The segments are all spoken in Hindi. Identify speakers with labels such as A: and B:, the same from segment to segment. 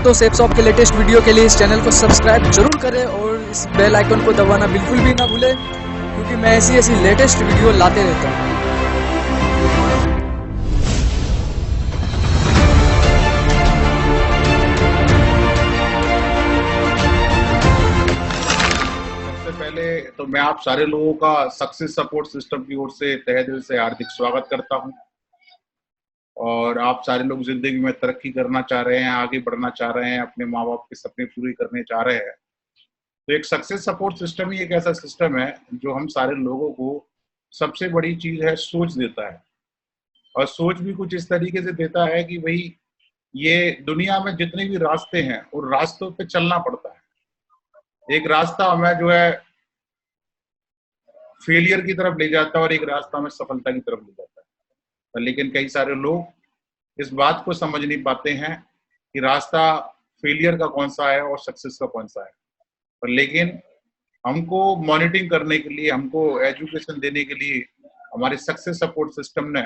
A: दोस्तों सेफ शॉप के लेटेस्ट वीडियो के लिए इस चैनल को सब्सक्राइब जरूर करें और इस बेल आइकन को दबाना बिल्कुल भी ना भूलें, क्योंकि मैं ऐसी लेटेस्ट वीडियो लाते रहता हूँ।
B: सबसे पहले तो मैं आप सारे लोगों का सक्सेस सपोर्ट सिस्टम की ओर से तहे दिल से हार्दिक स्वागत करता हूं। और आप सारे लोग जिंदगी में तरक्की करना चाह रहे हैं, आगे बढ़ना चाह रहे हैं, अपने माँ बाप के सपने पूरे करने चाह रहे हैं, तो एक सक्सेस सपोर्ट सिस्टम ही एक ऐसा सिस्टम है जो हम सारे लोगों को सबसे बड़ी चीज है सोच देता है। और सोच भी कुछ इस तरीके से देता है कि भाई ये दुनिया में जितने भी रास्ते हैं उन रास्तों पे चलना पड़ता है। एक रास्ता हमें जो है फेलियर की तरफ ले जाता है और एक रास्ता हमें सफलता की तरफ ले जाता है। लेकिन कई सारे लोग इस बात को समझ नहीं पाते हैं कि रास्ता फेलियर का कौन सा है और सक्सेस का कौन सा है। पर लेकिन हमको मॉनिटरिंग करने के लिए, हमको एजुकेशन देने के लिए हमारे सक्सेस सपोर्ट सिस्टम ने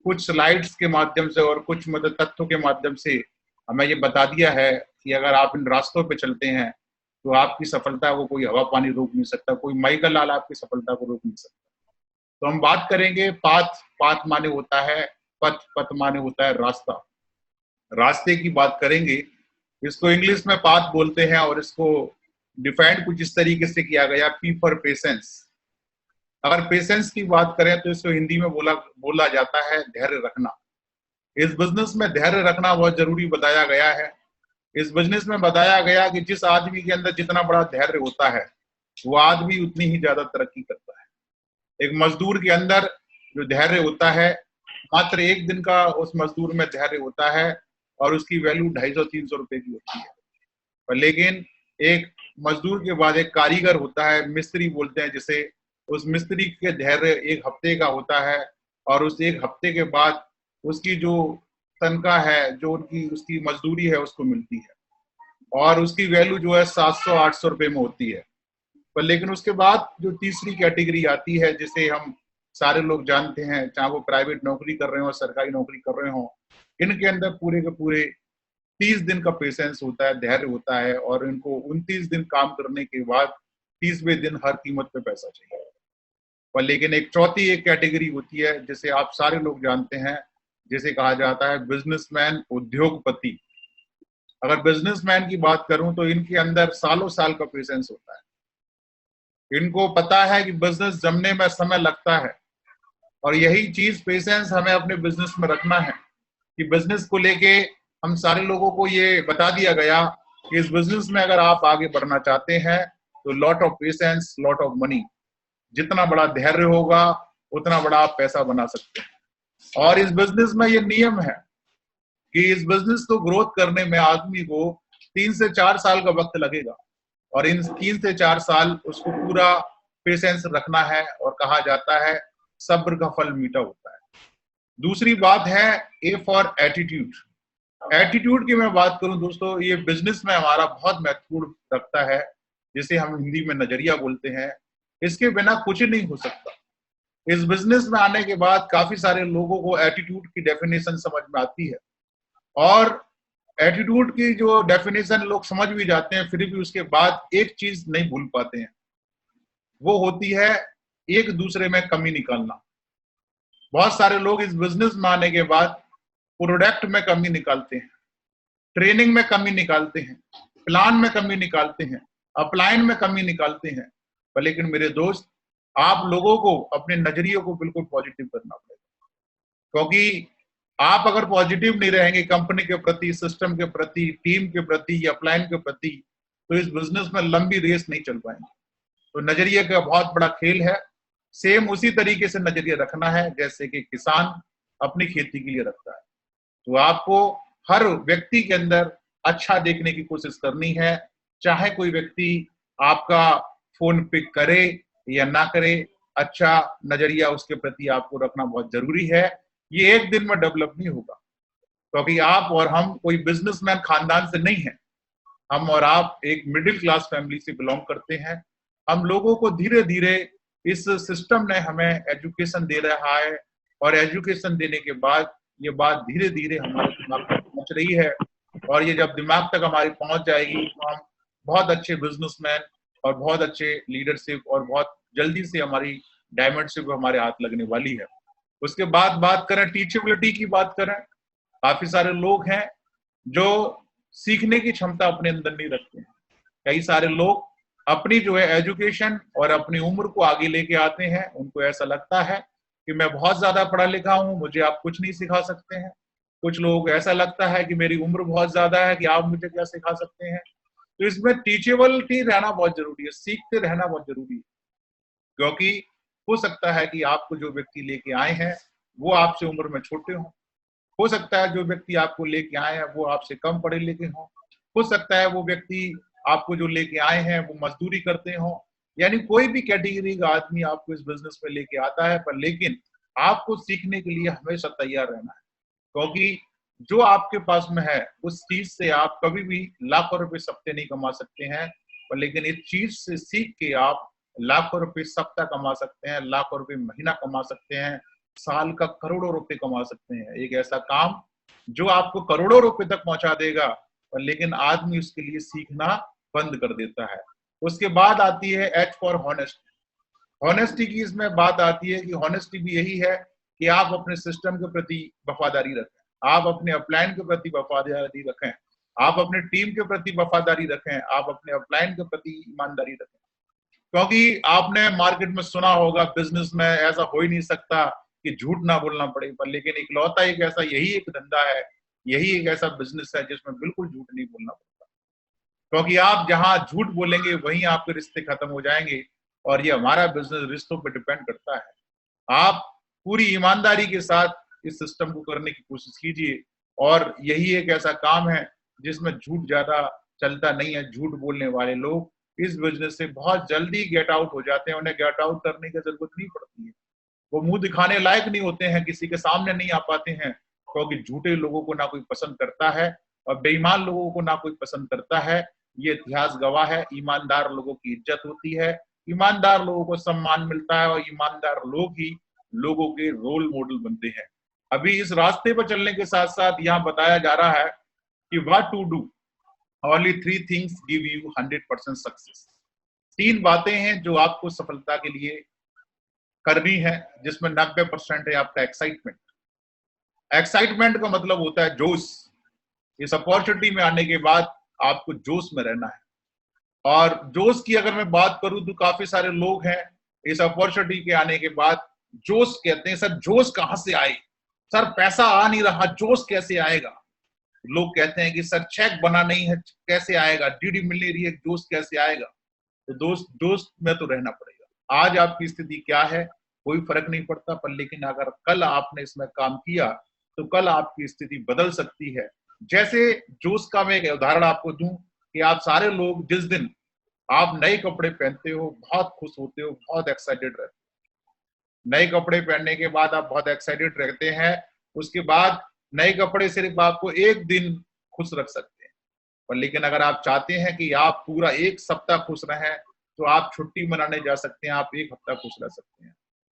B: कुछ स्लाइड्स के माध्यम से और कुछ मतलब तथ्यों के माध्यम से हमें ये बता दिया है कि अगर आप इन रास्तों पे चलते हैं तो आपकी सफलता को कोई हवा पानी रोक नहीं सकता, कोई माइकल लाल आपकी सफलता को रोक नहीं सकता। तो हम बात करेंगे पाथ। पाथ माने होता है पथ, पथ माने होता है रास्ता। रास्ते की बात करेंगे, इसको इंग्लिश में पाथ बोलते हैं और इसको डिफाइंड कुछ इस तरीके से किया गया, पी फॉर पेशेंस। अगर पेशेंस की बात करें तो इसको हिंदी में बोला जाता है धैर्य रखना। इस बिजनेस में धैर्य रखना बहुत जरूरी बताया गया है। इस बिजनेस में बताया गया कि जिस आदमी के अंदर जितना बड़ा धैर्य होता है वो आदमी उतनी ही ज्यादा तरक्की करता है। एक मजदूर के अंदर जो धैर्य होता है, मात्र एक दिन का उस मजदूर में धैर्य होता है और उसकी वैल्यू 250-300 रुपए की होती है। पर लेकिन एक मजदूर के बाद एक कारीगर होता है, मिस्त्री बोलते हैं जिसे, उस मिस्त्री के धैर्य एक हफ्ते का होता है और उस एक हफ्ते के बाद उसकी जो तनख्वाह है, जो उसकी मजदूरी है उसको मिलती है और उसकी वैल्यू जो है 700-800 रुपए में होती है। पर लेकिन उसके बाद जो तीसरी कैटेगरी आती है जिसे हम सारे लोग जानते हैं, चाहे वो प्राइवेट नौकरी कर रहे हो, सरकारी नौकरी कर रहे हो, इनके अंदर पूरे के पूरे 30 दिन का पेशेंस होता है, धैर्य होता है और इनको 29 दिन काम करने के बाद 30वें दिन हर कीमत पे पैसा चाहिए। पर लेकिन एक चौथी एक कैटेगरी होती है जिसे आप सारे लोग जानते हैं, जिसे कहा जाता है बिजनेसमैन, उद्योगपति। अगर बिजनेसमैन की बात करूं तो इनके अंदर सालों साल का पेशेंस होता है। इनको पता है कि बिजनेस जमने में समय लगता है और यही चीज पेशेंस हमें अपने बिजनेस में रखना है कि बिजनेस को लेके हम सारे लोगों को ये बता दिया गया कि इस बिजनेस में अगर आप आगे बढ़ना चाहते हैं तो lot of patience, lot of money. जितना बड़ा धैर्य होगा उतना बड़ा आप पैसा बना सकते हैं। और इस बिजनेस में ये नियम है कि इस बिजनेस को ग्रोथ करने में आदमी को 3 से 4 साल का वक्त लगेगा और इन 3 से 4 साल उसको पूरा पेशेंस रखना है और कहा जाता है सब्र का फल मीठा होता है। दूसरी बात है ए फॉर एटीट्यूड। एटीट्यूड की मैं बात करूं दोस्तों, ये बिजनेस में हमारा बहुत महत्वपूर्ण रखता है, जिसे हम हिंदी में नजरिया बोलते हैं। इसके बिना कुछ नहीं हो सकता। इस बिजनेस में आने के बाद काफी सारे लोगों को एटीट्यूड की डेफिनेशन समझ में आती है और एटीट्यूड की जो डेफिनेशन लोग समझ भी जाते हैं, फिर भी उसके बाद एक चीज नहीं भूल पाते हैं, वो होती है एक दूसरे में कमी निकालना। बहुत सारे लोग इस बिजनेस में आने के बाद प्रोडक्ट में कमी निकालते हैं, ट्रेनिंग में कमी निकालते हैं, प्लान में कमी निकालते हैं, अपलाइन में कमी निकालते हैं। पर लेकिन मेरे दोस्त, आप लोगों को अपने नजरिए को बिल्कुल पॉजिटिव करना पड़ेगा, क्योंकि आप अगर पॉजिटिव नहीं रहेंगे कंपनी के प्रति, सिस्टम के प्रति, टीम के प्रति या अपलाइन के प्रति, तो इस बिजनेस में लंबी रेस नहीं चल पाएंगे। तो नजरिए का बहुत बड़ा खेल है। सेम उसी तरीके से नजरिया रखना है जैसे कि किसान अपनी खेती के लिए रखता है। तो आपको हर व्यक्ति के अंदर अच्छा देखने की कोशिश करनी है, चाहे कोई व्यक्ति आपका फोन पिक करे या ना करे, अच्छा नजरिया उसके प्रति आपको रखना बहुत जरूरी है। ये एक दिन में डेवलप नहीं होगा, क्योंकि आप और हम कोई बिजनेसमैन खानदान से नहीं है। हम और आप एक मिडिल क्लास फैमिली से बिलोंग करते हैं। हम लोगों को धीरे धीरे इस सिस्टम ने हमें एजुकेशन दे रहा है और एजुकेशन देने के बाद ये बात धीरे धीरे हमारे दिमाग में पहुंच रही है और ये जब दिमाग तक हमारी पहुंच जाएगी तो हम बहुत अच्छे बिजनेसमैन और बहुत अच्छे लीडरशिप और बहुत जल्दी से हमारी डायमंडशिप हमारे हाथ लगने वाली है। उसके बाद बात करें टीचेबिलिटी की, बात करें, काफी सारे लोग हैं जो सीखने की क्षमता अपने अंदर नहीं रखते हैं। कई सारे लोग अपनी जो है एजुकेशन और अपनी उम्र को आगे लेके आते हैं, उनको ऐसा लगता है कि मैं बहुत ज्यादा पढ़ा लिखा हूं, मुझे आप कुछ नहीं सिखा सकते हैं। कुछ लोग ऐसा लगता है कि मेरी उम्र बहुत ज्यादा है कि आप मुझे क्या सिखा सकते हैं। तो इसमें टीचेबिलिटी रहना बहुत जरूरी है, सीखते रहना बहुत जरूरी है, क्योंकि हो सकता है कि आपको जो व्यक्ति लेके आए हैं वो आपसे उम्र में छोटे हों, हो सकता है जो व्यक्ति आपको लेके आए हैं वो आपसे कम पढ़े लिखे हों, हो सकता है वो व्यक्ति आपको जो लेके आए हैं वो मजदूरी करते हों, यानी कोई भी कैटेगरी का आदमी आपको इस बिजनेस में लेके आता है, पर लेकिन आपको सीखने के लिए हमेशा तैयार रहना है, क्योंकि जो आपके पास में है उस चीज से आप कभी भी लाखों रुपए सप्ते नहीं कमा सकते हैं, पर लेकिन इस चीज से सीख के आप लाखों रुपए सप्ताह कमा सकते हैं, लाखों रुपए महीना कमा सकते हैं, साल का करोड़ों रुपए कमा सकते हैं। एक ऐसा काम जो आपको करोड़ों रुपए तक पहुंचा देगा, पर लेकिन आदमी उसके लिए सीखना बंद कर देता है। उसके बाद आती है एच फॉर हॉनेस्टी। हॉनेस्टी की इसमें बात आती है कि हॉनेस्टी भी यही है कि आप अपने सिस्टम के प्रति वफादारी रखें, आप अपने अपलाइन के प्रति वफादारी रखें, आप अपने टीम के प्रति वफादारी रखें, आप अपने अपलाइन के प्रति ईमानदारी रखें। क्योंकि आपने मार्केट में सुना होगा बिजनेस में ऐसा हो ही नहीं सकता कि झूठ ना बोलना पड़े, पर लेकिन इकलौता एक ऐसा यही एक धंधा है, यही एक ऐसा बिजनेस है जिसमें बिल्कुल झूठ नहीं बोलना पड़ता, क्योंकि आप जहां झूठ बोलेंगे वहीं आपके रिश्ते खत्म हो जाएंगे, और ये हमारा बिजनेस रिश्तों पर डिपेंड करता है। आप पूरी ईमानदारी के साथ इस सिस्टम को करने की कोशिश कीजिए, और यही एक ऐसा काम है जिसमें झूठ ज्यादा चलता नहीं है। झूठ बोलने वाले लोग इस बिजनेस से बहुत जल्दी गेट आउट हो जाते हैं, उन्हें गेट आउट करने की जरूरत नहीं पड़ती है, वो मुंह दिखाने लायक नहीं होते हैं, किसी के सामने नहीं आ पाते हैं, क्योंकि झूठे लोगों को ना कोई पसंद करता है और बेईमान लोगों को ना कोई पसंद करता है। ये इतिहास गवाह है, ईमानदार लोगों की इज्जत होती है, ईमानदार लोगों को सम्मान मिलता है, और ईमानदार लोग ही लोगों के रोल मॉडल बनते हैं। अभी इस रास्ते पर चलने के साथ साथ यहाँ बताया जा रहा है कि what to do, only 3 things give you 100% success. 3 बातें हैं जो आपको सफलता के लिए करनी है, जिसमें 90% है आपका एक्साइटमेंट। एक्साइटमेंट का मतलब होता है जोश। इस अपॉर्चुनिटी में आने के बाद आपको जोश में रहना है, और जोश की अगर मैं बात करूं तो काफी सारे लोग हैं इस अपॉर्चुनिटी के आने के बाद जोश कहते हैं, सर जोश कहां से आए, सर पैसा आ नहीं रहा, जोश कैसे आएगा। लोग कहते हैं कि सर चेक बना नहीं है, कैसे आएगा, डीडी मिल नहीं रही है, जोश कैसे आएगा। तो दोस्त जोश में तो रहना पड़ेगा। आज आपकी स्थिति क्या है कोई फर्क नहीं पड़ता, पर लेकिन अगर कल आपने इसमें काम किया तो कल आपकी स्थिति बदल सकती है। जैसे जोश का मैं एक उदाहरण आपको दूं कि आप सारे लोग जिस दिन आप नए कपड़े पहनते हो बहुत खुश होते हो, बहुत एक्साइटेड रहते हो। नए कपड़े पहनने के बाद आप बहुत एक्साइटेड रहते हैं, उसके बाद नए कपड़े सिर्फ आपको एक दिन खुश रख सकते हैं, पर लेकिन अगर आप चाहते हैं कि आप पूरा एक सप्ताह खुश रहें तो आप छुट्टी मनाने जा सकते हैं, आप एक हफ्ता खुश रह सकते हैं।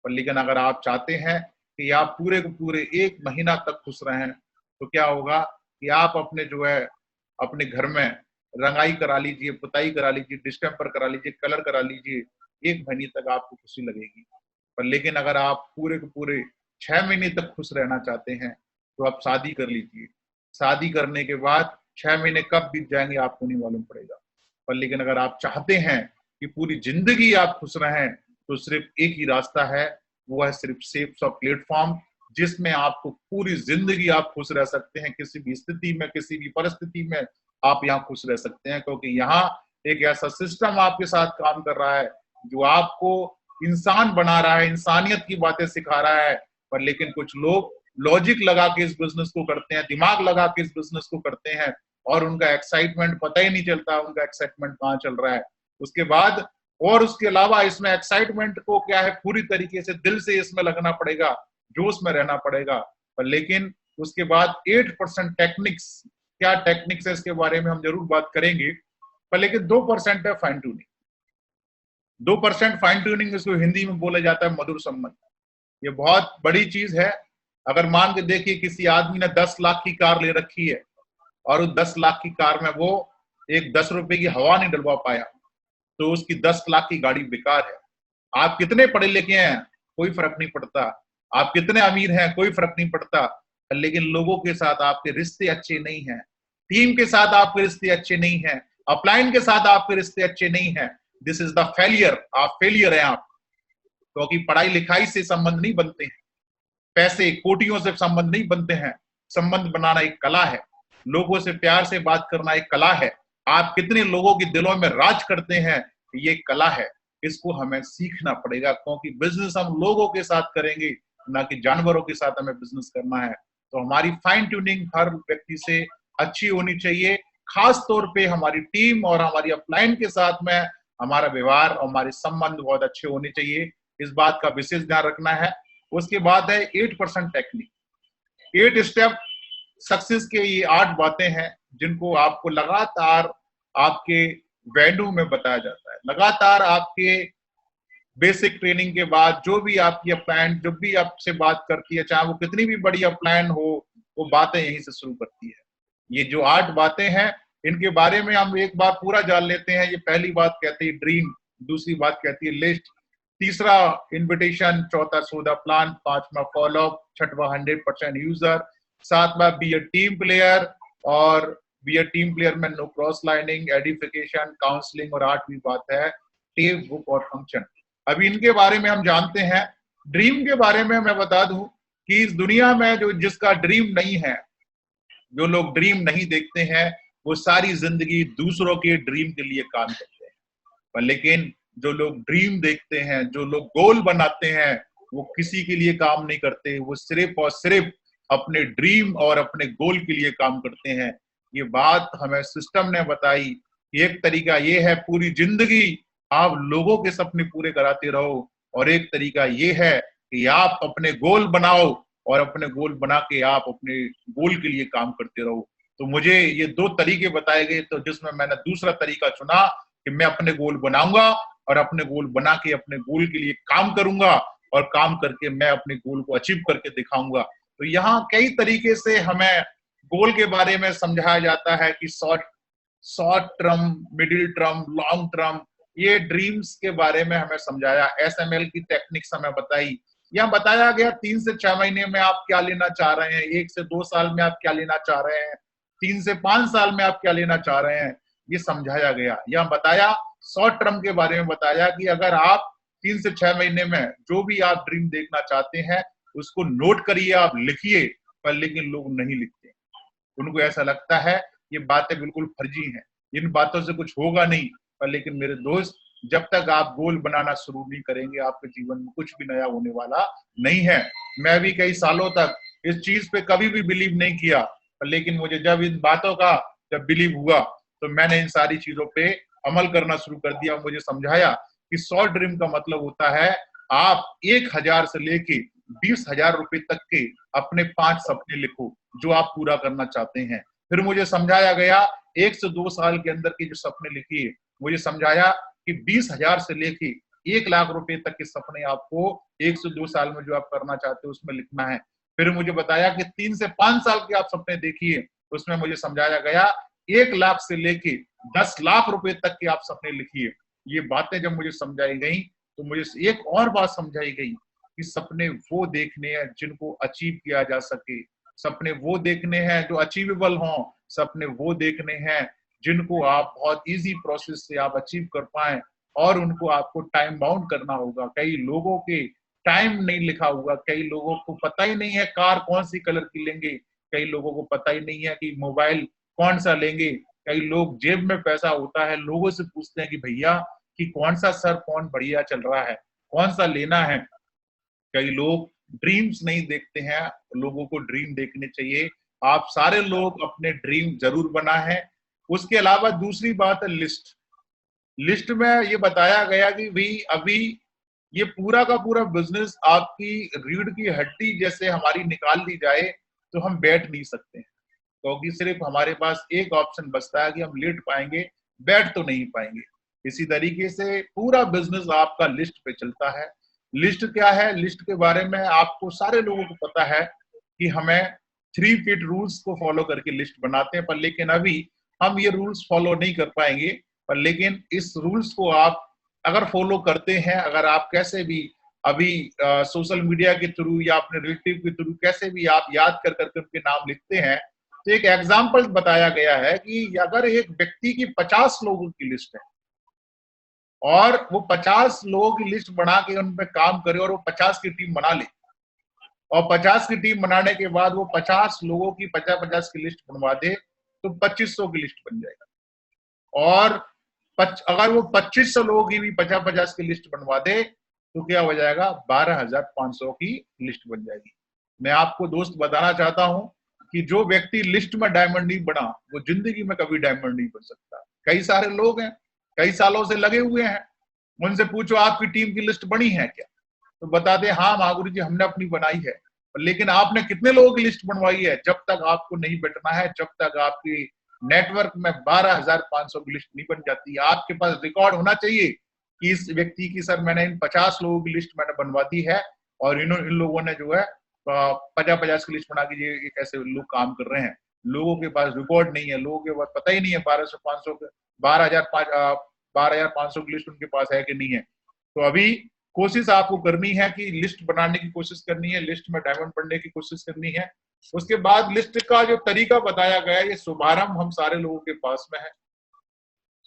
B: पर लेकिन अगर आप चाहते हैं कि आप पूरे को पूरे एक महीना तक खुश रहें तो क्या होगा कि आप अपने जो है अपने घर में रंगाई करा लीजिए, पुताई करा लीजिए, डिस्टेम्पर करा लीजिए, कलर करा लीजिए, एक महीने तक आपको खुशी लगेगी। पर लेकिन अगर आप पूरे को पूरे 6 महीने तक खुश रहना चाहते हैं तो आप शादी कर लीजिए। शादी करने के बाद 6 महीने कब बीत जाएंगे आपको नहीं मालूम पड़ेगा। पर लेकिन अगर आप चाहते हैं कि पूरी जिंदगी आप खुश रहें तो सिर्फ एक ही रास्ता है, वो है सिर्फ सेफ ऑफ प्लेटफॉर्म, जिसमें आपको पूरी जिंदगी आप खुश रह सकते हैं। किसी भी स्थिति में, किसी भी परिस्थिति में आप यहाँ खुश रह सकते हैं, क्योंकि यहाँ एक ऐसा सिस्टम आपके साथ काम कर रहा है जो आपको इंसान बना रहा है, इंसानियत की बातें सिखा रहा है। पर लेकिन कुछ लोग लॉजिक लगा के इस बिजनेस को करते हैं, दिमाग लगा के इस बिजनेस को करते हैं, और उनका एक्साइटमेंट पता ही नहीं चलता उनका एक्साइटमेंट कहाँ चल रहा है। उसके बाद और उसके अलावा इसमें एक्साइटमेंट को क्या है पूरी तरीके से दिल से इसमें लगना पड़ेगा, जोश में रहना पड़ेगा। पर लेकिन उसके बाद 8% टेक्निक्स, क्या टेक्निक्स है इसके बारे में हम जरूर बात करेंगे। पर लेकिन 2% है फाइन ट्यूनिंग। 2% फाइन ट्यूनिंग इसको हिंदी में बोला जाता है मधुर संबंध। ये बहुत बड़ी चीज है। अगर मान के देखिए किसी आदमी ने 10 लाख की कार ले रखी है और उस 10 लाख की कार में वो एक 10 रुपए की हवा नहीं डलवा पाया, तो उसकी 10 लाख की गाड़ी बेकार है। आप कितने पढ़े लिखे हैं, कोई फर्क नहीं पड़ता। आप कितने अमीर हैं, कोई फर्क नहीं पड़ता। लेकिन लोगों के साथ आपके रिश्ते अच्छे नहीं हैं, टीम के साथ आपके रिश्ते अच्छे नहीं हैं, अपलाइन के साथ आपके रिश्ते अच्छे नहीं हैं, दिस इज द फेलियर। आप फेलियर हैं आप। क्योंकि पढ़ाई लिखाई से संबंध नहीं बनते हैं, पैसे कोटियों से संबंध नहीं बनते हैं। संबंध बनाना एक कला है, लोगों से प्यार से बात करना एक कला है। आप कितने लोगों के दिलों में राज करते हैं, ये कला है। इसको हमें सीखना पड़ेगा, क्योंकि बिजनेस हम लोगों के साथ करेंगे, ना कि जानवरों के साथ हमें बिजनेस करना है। तो हमारी फाइन ट्यूनिंग हर व्यक्ति से अच्छी होनी चाहिए, खास तौर पे हमारी टीम और हमारी अपलाइन के साथ में हमारा व्यवहार और हमारे संबंध बहुत अच्छे होने चाहिए। इस बात का विशेष ध्यान रखना है। उसके बाद है 8% टेक्निक, 8 स्टेप सक्सेस के। ये 8 बातें हैं जिनको आपको लगातार आपके वैल्यू में बताया जाता है। लगातार आपके बेसिक ट्रेनिंग के बाद जो भी आपकी अपलाइन जब भी आपसे बात करती है, चाहे वो कितनी भी बड़ी अपलाइन हो, वो बातें यहीं से शुरू करती है। ये जो 8 बातें हैं, इनके बारे में हम एक बार पूरा जान लेते हैं। ये पहली बात कहती है ड्रीम, दूसरी बात कहती है लिस्ट, तीसरा इन्विटेशन, चौथा सौदा प्लान, पांचवा फॉलोअप, छठवा 100% यूजर, सातवां बी अ टीम प्लेयर, और बी अ टीम प्लेयर में no cross lining, edification, counselling, और 8वीं बात है टेप बुक और फंक्शन। अभी इनके बारे में हम जानते हैं। ड्रीम के बारे में मैं बता दूं कि इस दुनिया में जो जिसका ड्रीम नहीं है, जो लोग ड्रीम नहीं देखते हैं, वो सारी जिंदगी दूसरों के ड्रीम के लिए काम करते हैं। पर लेकिन जो लोग ड्रीम देखते हैं, जो लोग गोल बनाते हैं, वो किसी के लिए काम नहीं करते, वो सिर्फ और सिर्फ अपने ड्रीम और अपने गोल के लिए काम करते हैं। ये बात हमें सिस्टम ने बताई। एक तरीका ये है पूरी जिंदगी आप लोगों के सपने पूरे कराते रहो, और एक तरीका ये है कि आप अपने गोल बनाओ और अपने गोल बना के आप अपने गोल के लिए काम करते रहो। तो मुझे ये 2 तरीके बताए गए, तो जिसमें मैंने दूसरा तरीका चुना कि मैं अपने गोल बनाऊंगा और अपने गोल बना के अपने गोल के लिए काम करूंगा, और काम करके मैं अपने गोल को अचीव करके दिखाऊंगा। तो यहाँ कई तरीके से हमें गोल के बारे में समझाया जाता है कि short term, middle term, long term. ये ड्रीम्स के बारे में हमें समझाया, SML की टेक्निक्स हमें बताई। यहाँ बताया गया 3 से 6 महीने में आप क्या लेना चाह रहे हैं, 1 से 2 साल में आप क्या लेना चाह रहे हैं, 3 से 5 साल में आप क्या लेना चाह रहे हैं, ये समझाया गया। यहाँ बताया शॉर्ट टर्म के बारे में बताया कि अगर आप 3 से 6 महीने में जो भी आप ड्रीम देखना चाहते हैं, उसको नोट करिए, आप लिखिए। पर लेकिन लोग नहीं लिखते, उनको ऐसा लगता है ये बातें बिल्कुल फर्जी हैं, इन बातों से कुछ होगा नहीं। पर लेकिन मेरे दोस्त, जब तक आप गोल बनाना शुरू नहीं करेंगे, आपके जीवन में कुछ भी नया होने वाला नहीं है। मैं भी कई सालों तक इस चीज पे कभी भी बिलीव नहीं किया, पर लेकिन मुझे जब इन बातों का जब बिलीव हुआ, तो मैंने इन सारी चीजों पे अमल करना शुरू कर दिया। मुझे समझाया कि शॉर्ट ड्रीम का मतलब होता है आप 1000 से लेके 20,000 रुपए तक के अपने 5 सपने लिखो जो आप पूरा करना चाहते हैं। फिर मुझे समझाया गया 1 से 2 साल के अंदर के जो सपने लिखिए। मुझे समझाया कि 20,000 से लेके 1 लाख रुपए तक के सपने आपको 1 से 2 साल में जो आप करना चाहते हो उसमें लिखना है। फिर मुझे बताया कि 3 से 5 साल के आप सपने देखिए, उसमें मुझे समझाया गया 1 लाख से लेके 10 लाख रुपए तक के आप सपने लिखिए। ये बातें जब मुझे समझाई गई, तो मुझे एक और बात समझाई गई कि सपने वो देखने हैं जिनको अचीव किया जा सके, सपने वो देखने हैं जो अचीवेबल हों, सपने वो देखने हैं जिनको आप बहुत इजी प्रोसेस से आप अचीव कर पाएं, और उनको आपको टाइम बाउंड करना होगा। कई लोगों के टाइम नहीं लिखा हुआ, कई लोगों को पता ही नहीं है कार कौन सी कलर की लेंगे, कई लोगों को पता ही नहीं है कि मोबाइल कौन सा लेंगे, कई लोग जेब में पैसा होता है लोगों से पूछते हैं कि भैया कि कौन सा सर फोन बढ़िया चल रहा है, कौन सा लेना है। कई लोग ड्रीम्स नहीं देखते हैं, लोगों को ड्रीम देखने चाहिए। आप सारे लोग अपने ड्रीम जरूर बना है। उसके अलावा दूसरी बात है लिस्ट। लिस्ट में ये बताया गया कि भाई अभी ये पूरा का पूरा बिजनेस आपकी रीढ़ की हड्डी जैसे हमारी निकाल दी जाए तो हम बैठ नहीं सकते हैं, क्योंकि सिर्फ हमारे पास एक ऑप्शन बचता है कि हम लेट पाएंगे, बैठ तो नहीं पाएंगे। इसी तरीके से पूरा बिजनेस आपका लिस्ट पे चलता है। लिस्ट क्या है? लिस्ट के बारे में आपको सारे लोगों को पता है कि हमें 3 फीट रूल्स को फॉलो करके लिस्ट बनाते हैं, पर लेकिन अभी हम ये रूल्स फॉलो नहीं कर पाएंगे। पर लेकिन इस रूल्स को आप अगर फॉलो करते हैं, अगर आप कैसे भी अभी सोशल मीडिया के थ्रू या अपने रिलेटिव के थ्रू कैसे भी आप याद कर करके उनके नाम लिखते हैं, तो एक एग्जाम्पल बताया गया है कि अगर एक व्यक्ति की 50 लोगों की लिस्ट है और वो 50 लोगों की लिस्ट बना के उन पे काम करे और वो 50 की टीम बना ले, और 50 की टीम बनाने के बाद वो 50 लोगों की 50-50 की लिस्ट बनवा दे, तो 2500 की लिस्ट बन जाएगा। और अगर वो 2500 लोगों की भी 50-50 की लिस्ट बनवा दे, तो क्या हो जाएगा, 12,500 की लिस्ट बन जाएगी। मैं आपको दोस्त बताना चाहता हूं कि जो व्यक्ति लिस्ट में डायमंड नहीं बना, वो जिंदगी में कभी डायमंड नहीं बन सकता। कई सारे लोग हैं, कई सालों से लगे हुए हैं, उनसे पूछो आपकी टीम की लिस्ट बनी है क्या, तो बता दे हाँ महागुरु जी हमने अपनी बनाई है। लेकिन आपने कितने लोगों की लिस्ट बनवाई है? जब तक आपको नहीं बैठना है, जब तक आपकी नेटवर्क में 12,500 की लिस्ट नहीं बन जाती, आपके पास रिकॉर्ड होना चाहिए कि इस व्यक्ति की सर मैंने इन 50 लोगों की लिस्ट मैंने बनवा दी है और इन लोगों ने जो है 50-50 की लिस्ट बना के ये कैसे लोग काम कर रहे हैं। लोगों के पास रिकॉर्ड नहीं है, लोगों के पास पता ही नहीं है 12,500 की लिस्ट उनके पास है कि नहीं है। तो अभी कोशिश आपको करनी है कि लिस्ट बनाने की कोशिश करनी है, लिस्ट में डायमंड बनने की कोशिश करनी है। उसके बाद लिस्ट का जो तरीका बताया गया है, ये शुभारंभ हम सारे लोगों के पास में है।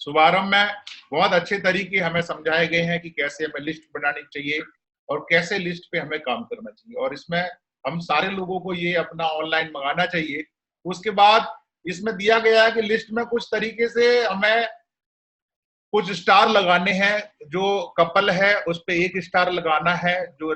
B: शुभारंभ में बहुत अच्छे तरीके हमें समझाए गए हैं कि कैसे हमें लिस्ट बनानी चाहिए और कैसे लिस्ट पे हमें काम करना चाहिए, और इसमें हम सारे लोगों को ये अपना ऑनलाइन मंगाना चाहिए। उसके बाद इसमें दिया गया है कि लिस्ट में कुछ तरीके से हमें कुछ स्टार लगाने हैं, जो कपल है उस पे 1 स्टार लगाना है, जो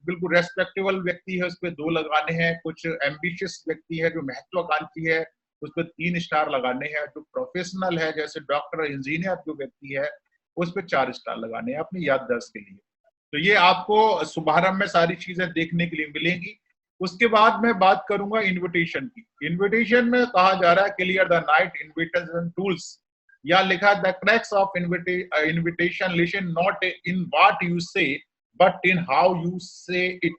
B: बिल्कुल रेस्पेक्टेबल व्यक्ति है उस पे 2 लगाने हैं, कुछ एम्बिशियस व्यक्ति है जो महत्वाकांक्षी है उस पे 3 स्टार लगाने हैं, जो प्रोफेशनल है जैसे डॉक्टर इंजीनियर जो व्यक्ति है उस पे 4 स्टार लगाने हैं अपनी याददाश्त के लिए। तो ये आपको शुभारंभ में सारी चीजें देखने के लिए मिलेंगी। उसके बाद मैं बात करूंगा इन्विटेशन की। इन्विटेशन में कहा जा रहा है clear the night invitation tools, या लिखा the cracks of invitation listen not in what you से बट इन हाउ यू से इट।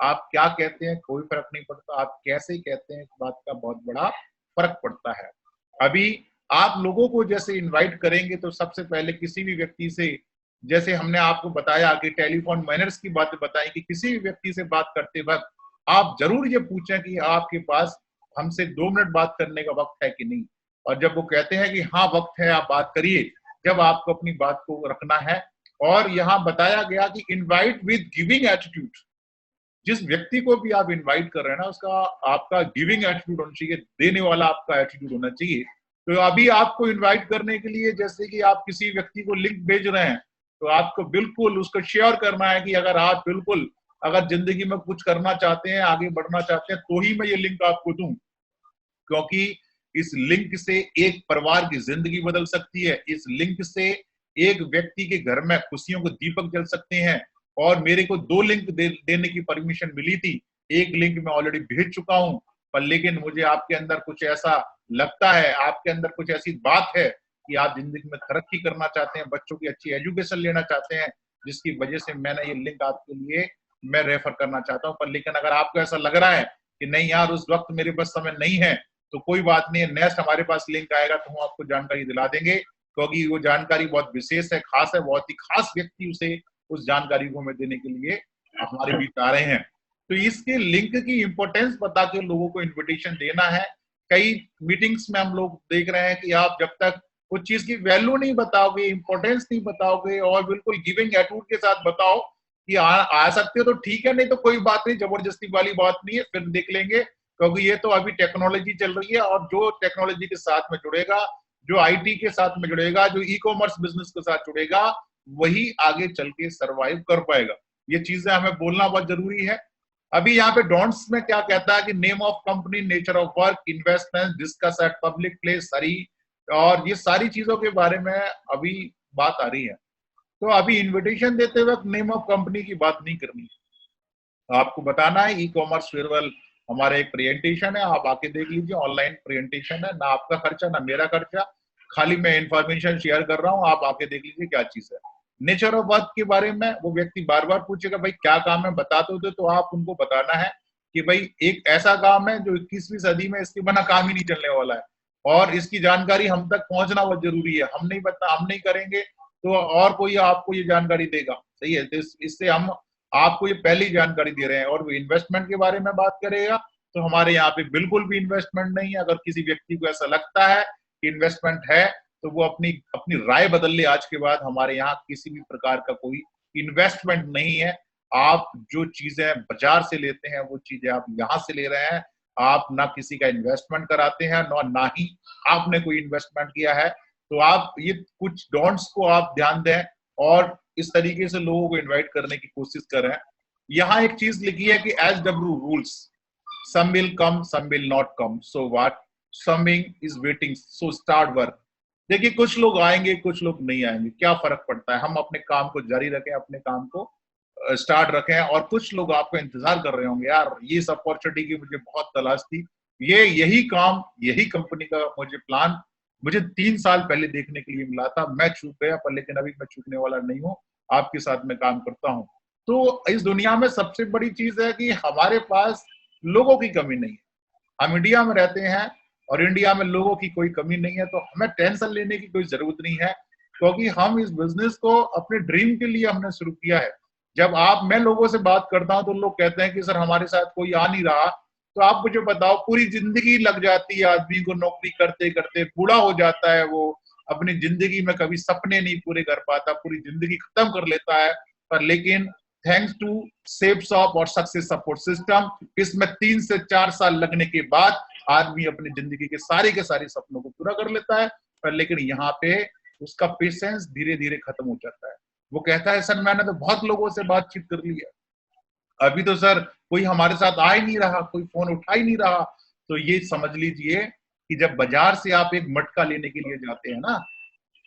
B: आप क्या कहते हैं कोई फर्क नहीं पड़ता, आप कैसे कहते हैं इस बात का बहुत बड़ा फर्क पड़ता है। अभी आप लोगों को जैसे इनवाइट करेंगे तो सबसे पहले किसी भी व्यक्ति से, जैसे हमने आपको बताया कि टेलीफोन मैनर्स की बात बताई कि किसी भी व्यक्ति से बात करते वक्त आप जरूर ये पूछें कि आपके पास हमसे 2 मिनट बात करने का वक्त है कि नहीं, और जब वो कहते हैं कि हाँ वक्त है आप बात करिए, जब आपको अपनी बात को रखना है। और यहाँ बताया गया कि इनवाइट विद गिविंग एटीट्यूड, जिस व्यक्ति को भी आप इनवाइट कर रहे हैं ना उसका आपका गिविंग एटीट्यूड होना चाहिए, देने वाला आपका एटीट्यूड होना चाहिए। तो अभी आपको इनवाइट करने के लिए जैसे कि आप किसी व्यक्ति को लिंक भेज रहे हैं तो आपको बिल्कुल उसको शेयर करना है कि अगर आप बिल्कुल अगर जिंदगी में कुछ करना चाहते हैं, आगे बढ़ना चाहते हैं, तो ही मैं ये लिंक आपको दूं, क्योंकि इस लिंक से एक परिवार की जिंदगी बदल सकती है, इस लिंक से एक व्यक्ति के घर में खुशियों के दीपक जल सकते हैं। और मेरे को 2 लिंक देने की परमिशन मिली थी, एक लिंक मैं ऑलरेडी भेज चुका हूं, पर लेकिन मुझे आपके अंदर कुछ ऐसा लगता है, आपके अंदर कुछ ऐसी बात है कि आप जिंदगी में तरक्की करना चाहते हैं, बच्चों की अच्छी एजुकेशन लेना चाहते हैं, जिसकी वजह से मैंने ये लिंक आपके लिए मैं रेफर करना चाहता हूं। पर लेकिन अगर आपको ऐसा लग रहा है कि नहीं यार उस वक्त मेरे पास समय नहीं है, तो कोई बात नहीं है, नेक्स्ट हमारे पास लिंक आएगा तो हम आपको जानकारी दिला देंगे, क्योंकि वो जानकारी बहुत विशेष है, खास है, बहुत ही खास व्यक्ति उसे उस जानकारी को हमें देने के लिए हमारे बीच आ रहे हैं। तो इसके लिंक की इंपॉर्टेंस बता के लोगों को इन्विटेशन देना है। कई मीटिंग्स में हम लोग देख रहे हैं कि आप जब तक कुछ चीज की वैल्यू नहीं बताओगे, इंपॉर्टेंस नहीं बताओगे और बिल्कुल गिविंग एटीट्यूड के साथ बताओ कि आ सकते हो तो ठीक है, नहीं तो कोई बात नहीं, जबरदस्ती वाली बात नहीं है, फिर देख लेंगे, क्योंकि ये तो अभी टेक्नोलॉजी चल रही है और जो टेक्नोलॉजी के साथ में जुड़ेगा, जो आईटी के साथ में जुड़ेगा, जो ई कॉमर्स बिजनेस के साथ जुड़ेगा, वही आगे चल के सर्वाइव कर पाएगा। ये चीजें हमें बोलना बहुत जरूरी है। अभी यहाँ पे डोंट्स में क्या कहता है कि name of company, nature of work, investment, discuss eight public place, सारी और ये सारी चीजों के बारे में अभी बात आ रही है। तो अभी इन्विटेशन देते वक्त नेम ऑफ कंपनी की बात नहीं करनी है, आपको बताना है ई कॉमर्स फेयरवेल हमारा एक प्रेजेंटेशन है, आप आके देख लीजिए, ऑनलाइन प्रेजेंटेशन है, ना आपका खर्चा ना मेरा खर्चा, खाली मैं इंफॉर्मेशन शेयर कर रहा हूँ, आप आके देख लीजिए क्या चीज है। नेचर ऑफ वर्क के बारे में वो व्यक्ति बार बार पूछेगा भाई क्या काम है बता दो, तो आप उनको बताना है कि भाई एक ऐसा काम है जो 21वीं सदी में इसके बिना काम ही नहीं चलने वाला है, और इसकी जानकारी हम तक पहुंचना बहुत जरूरी है। हम नहीं करेंगे तो और कोई आपको ये जानकारी देगा, सही है। तो इससे हम आपको ये पहली जानकारी दे रहे हैं। और वो इन्वेस्टमेंट के बारे में बात करेगा तो हमारे यहाँ पे बिल्कुल भी इन्वेस्टमेंट नहीं है। अगर किसी व्यक्ति को ऐसा लगता है कि इन्वेस्टमेंट है तो वो अपनी अपनी राय बदल ले। आज के बाद हमारे यहाँ किसी भी प्रकार का कोई इन्वेस्टमेंट नहीं है। आप जो चीजें बाजार से लेते हैं वो चीजें आप यहाँ से ले रहे हैं। आप ना किसी का इन्वेस्टमेंट कराते हैं, ना ही आपने कोई इन्वेस्टमेंट किया है। तो आप ये कुछ डोंट्स को आप ध्यान दें और इस तरीके से लोगों को इनवाइट करने की कोशिश करें। यहाँ एक चीज लिखी है कि as W rules, some will come, some will not come, so what, some is waiting, so start work। देखिए, कुछ लोग आएंगे, कुछ लोग नहीं आएंगे, क्या फर्क पड़ता है। हम अपने काम को जारी रखें, अपने काम को स्टार्ट रखें। और कुछ लोग आपको इंतजार कर रहे होंगे, यार ये इस अपॉर्चुनिटी की मुझे बहुत तलाश थी, यही काम, यही कंपनी का मुझे प्लान मुझे 3 साल पहले देखने के लिए मिला था, मैं चूक गया, पर लेकिन अभी मैं चूकने वाला नहीं हूँ, आपके साथ मैं काम करता हूँ। तो इस दुनिया में सबसे बड़ी चीज है कि हमारे पास लोगों की कमी नहीं है। हम इंडिया में रहते हैं और इंडिया में लोगों की कोई कमी नहीं है, तो हमें टेंशन लेने की कोई जरूरत नहीं है, क्योंकि हम इस बिजनेस को अपने ड्रीम के लिए हमने शुरू किया है। जब मैं लोगों से बात करता हूं तो लोग कहते हैं कि सर हमारे साथ कोई आ नहीं रहा, तो आप मुझे बताओ, पूरी जिंदगी लग जाती है आदमी को नौकरी करते करते, बूढ़ा हो जाता है, वो अपनी जिंदगी में कभी सपने नहीं पूरे कर पाता, पूरी जिंदगी खत्म कर लेता है। पर लेकिन थैंक्स टू सेफसॉफ्ट और सक्सेस सपोर्ट सिस्टम, इसमें 3 से 4 साल लगने के बाद आदमी अपनी जिंदगी के सारे सपनों को पूरा कर लेता है। पर लेकिन यहाँ पे उसका पेशेंस धीरे धीरे खत्म हो जाता है। वो कहता है सर मैंने तो बहुत लोगों से बातचीत कर ली है, अभी तो सर कोई हमारे साथ आ ही नहीं रहा, कोई फोन उठा ही नहीं रहा। तो ये समझ लीजिए कि जब बाजार से आप एक मटका लेने के लिए जाते हैं ना,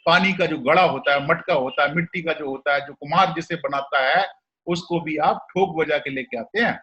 B: पानी का जो गड़ा होता है, मटका होता है, मिट्टी का जो होता है, जो कुम्हार जिसे बनाता है, उसको भी आप ठोक बजा के लेके आते हैं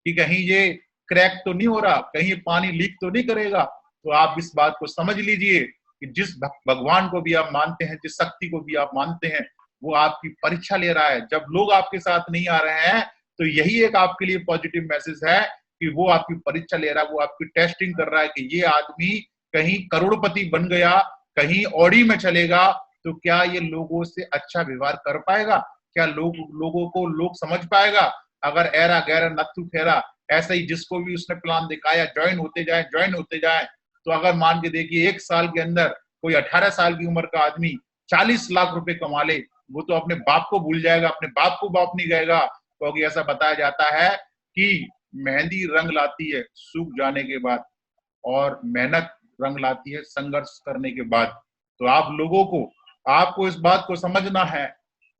B: कि कहीं ये क्रैक तो नहीं हो रहा, कहीं पानी लीक तो नहीं करेगा। तो आप इस बात को समझ लीजिए कि जिस भगवान को भी आप मानते हैं, जिस शक्ति को भी आप मानते हैं, वो आपकी परीक्षा ले रहा है। जब लोग आपके साथ नहीं आ रहे हैं तो यही एक आपके लिए पॉजिटिव मैसेज है कि वो आपकी परीक्षा ले रहा है, वो आपकी टेस्टिंग कर रहा है कि ये आदमी कहीं करोड़पति बन गया, कहीं ऑडी में चलेगा, तो क्या ये लोगों से अच्छा व्यवहार कर पाएगा, क्या लोगों को लोग समझ पाएगा। अगर एरा गैरा नत्थु फेरा, ऐसा ही जिसको भी उसने प्लान दिखाया ज्वाइन होते जाए। तो अगर मान के देखिए 1 साल के अंदर कोई 18 साल की उम्र का आदमी 40 लाख रुपए कमा ले, वो तो अपने बाप को भूल जाएगा, अपने बाप को बाप नहीं कहेगा। क्योंकि ऐसा बताया जाता है कि मेहंदी रंग लाती है सूख जाने के बाद, और मेहनत रंग लाती है संघर्ष करने के बाद। तो आप लोगों को, आपको इस बात को समझना है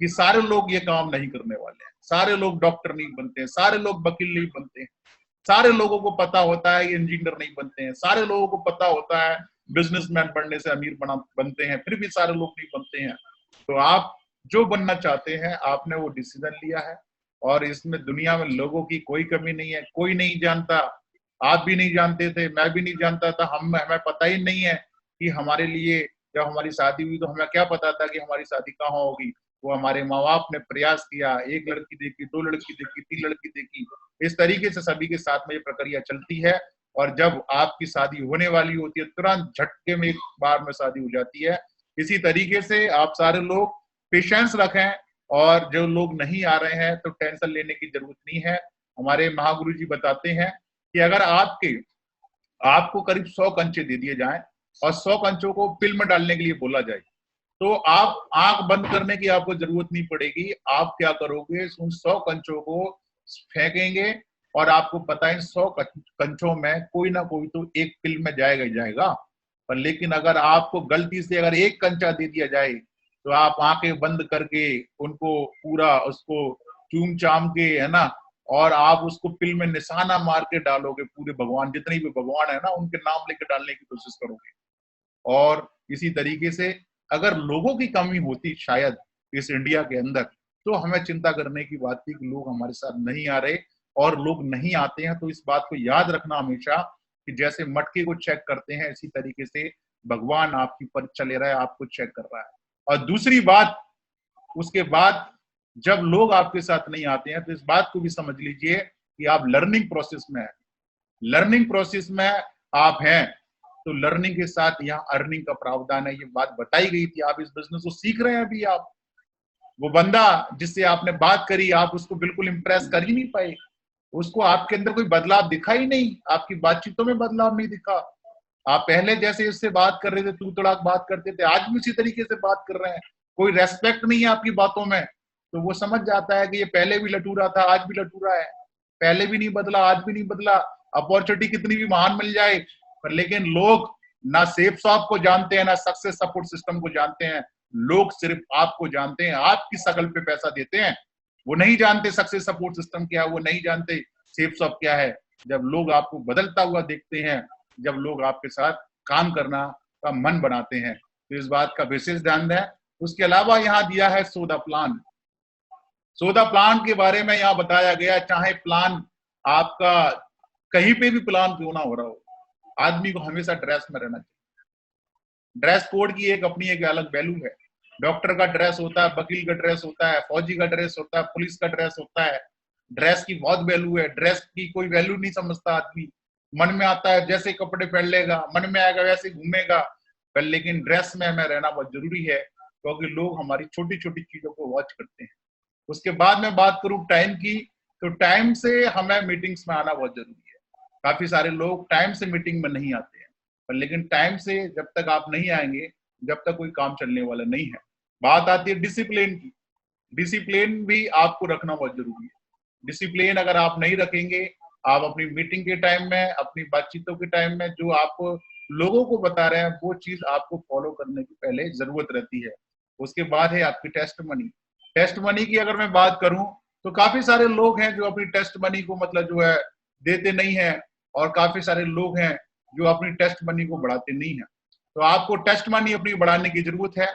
B: कि सारे लोग ये काम नहीं करने वाले हैं, सारे लोग डॉक्टर नहीं बनते हैं, सारे लोग वकील नहीं बनते हैं, सारे लोगों को पता होता है इंजीनियर नहीं बनते हैं, सारे लोगों को पता होता है बिजनेसमैन बनने से अमीर बनते हैं, फिर भी सारे लोग नहीं बनते हैं। तो आप जो बनना चाहते हैं, आपने वो डिसीजन लिया है, और इसमें दुनिया में लोगों की कोई कमी नहीं है, कोई नहीं जानता। आप भी नहीं जानते थे, मैं भी नहीं जानता था, हमें पता ही नहीं है कि हमारे लिए जब हमारी शादी हुई तो हमें क्या पता था कि हमारी शादी कहाँ होगी। वो हमारे माँ बाप ने प्रयास किया, 1 लड़की देखी, 2 लड़की देखी, 3 लड़की देखी, इस तरीके से सभी के साथ में ये प्रक्रिया चलती है। और जब आपकी शादी होने वाली होती है, तुरंत झटके में 1 बार में शादी हो जाती है। इसी तरीके से आप सारे लोग पेशेंस रखें, और जो लोग नहीं आ रहे हैं तो टेंशन लेने की जरूरत नहीं है। हमारे महागुरु जी बताते हैं कि अगर आपको करीब 100 कंचे दे दिए जाएं और 100 कंचों को पिल में डालने के लिए बोला जाए, तो आप आंख बंद करने की आपको जरूरत नहीं पड़ेगी। आप क्या करोगे, उन 100 कंचों को फेंकेंगे, और आपको पता है 100 कंचों में कोई ना कोई तो एक पिल में जाएगा ही जाएगा। पर लेकिन अगर आपको गलती से अगर 1 कंचा दे दिया जाए, तो आप आंखें बंद करके उनको पूरा उसको चूम चाम के, है ना, और आप उसको पिल में निशाना मार के डालोगे। पूरे भगवान, जितने भी भगवान है ना, उनके नाम लेके डालने की कोशिश करोगे। और इसी तरीके से अगर लोगों की कमी होती शायद इस इंडिया के अंदर, तो हमें चिंता करने की बात थी कि लोग हमारे साथ नहीं आ रहे, और लोग नहीं आते हैं। तो इस बात को याद रखना हमेशा कि जैसे मटके को चेक करते हैं, इसी तरीके से भगवान आपकी परीक्षा ले रहा है, आपको चेक कर रहा है। और दूसरी बात, उसके बाद जब लोग आपके साथ नहीं आते हैं, तो इस बात को भी समझ लीजिए कि आप लर्निंग प्रोसेस में हैं। लर्निंग प्रोसेस में आप हैं तो लर्निंग के साथ यहाँ अर्निंग का प्रावधान है, ये बात बताई गई थी। आप इस बिजनेस को सीख रहे हैं अभी। आप वो बंदा जिससे आपने बात करी, आप उसको बिल्कुल इंप्रेस कर ही नहीं पाए, उसको आपके अंदर कोई बदलाव दिखा ही नहीं, आपकी बातचीतों में बदलाव नहीं दिखा। आप पहले जैसे उससे बात कर रहे थे, तू तड़ाक बात करते थे, आज भी उसी तरीके से बात कर रहे हैं, कोई रेस्पेक्ट नहीं है आपकी बातों में। तो वो समझ जाता है कि ये पहले भी लटूरा था, आज भी लटूरा है, पहले भी नहीं बदला, आज भी नहीं बदला। अपॉर्चुनिटी कितनी भी महान मिल जाए, पर लेकिन लोग ना सेफ शॉप को जानते हैं, ना सक्सेस सपोर्ट सिस्टम को जानते हैं। लोग सिर्फ आपको जानते हैं, आपकी शकल पे पैसा देते हैं। वो नहीं जानते सक्सेस सपोर्ट सिस्टम क्या है, वो नहीं जानते सेफ शॉप क्या है। जब लोग आपको बदलता हुआ देखते हैं, जब लोग आपके साथ काम करना का मन बनाते हैं, तो इस बात का विशेष ध्यान दें। उसके अलावा यहाँ दिया है so the plan. So the plan के बारे में यहाँ बताया गया, चाहे प्लान आपका कहीं पे भी प्लान क्यों ना हो रहा हो, आदमी को हमेशा ड्रेस में रहना चाहिए। ड्रेस कोड की एक अपनी एक अलग वैल्यू है। डॉक्टर का ड्रेस होता है, वकील का ड्रेस होता है, फौजी का ड्रेस होता है, पुलिस का ड्रेस होता है। ड्रेस की बहुत वैल्यू है। ड्रेस की कोई वैल्यू नहीं समझता आदमी, मन में आता है जैसे कपड़े पहन लेगा, मन में आएगा वैसे घूमेगा। पर लेकिन ड्रेस में हमें रहना बहुत जरूरी है, क्योंकि लोग हमारी छोटी छोटी चीजों को वॉच करते हैं। उसके बाद मैं बात करूं टाइम की, तो टाइम से हमें मीटिंग्स में आना बहुत जरूरी है। काफी सारे लोग टाइम से मीटिंग में नहीं आते हैं, पर लेकिन टाइम से जब तक आप नहीं आएंगे, जब तक कोई काम चलने वाला नहीं है। बात आती है डिसिप्लिन की। डिसिप्लिन भी आपको रखना बहुत जरूरी है। डिसिप्लिन अगर आप नहीं रखेंगे, आप अपनी मीटिंग के टाइम में, अपनी बातचीतों के टाइम में जो आप लोगों को बता रहे हैं, वो चीज आपको फॉलो करने की पहले जरूरत रहती है। उसके बाद है आपकी टेस्ट मनी। टेस्ट मनी की अगर मैं बात करूं, तो काफी सारे लोग हैं जो अपनी टेस्ट मनी को मतलब जो है देते नहीं है, और काफी सारे लोग हैं जो अपनी टेस्ट मनी को बढ़ाते नहीं है। तो आपको टेस्ट मनी अपनी बढ़ाने की जरूरत है।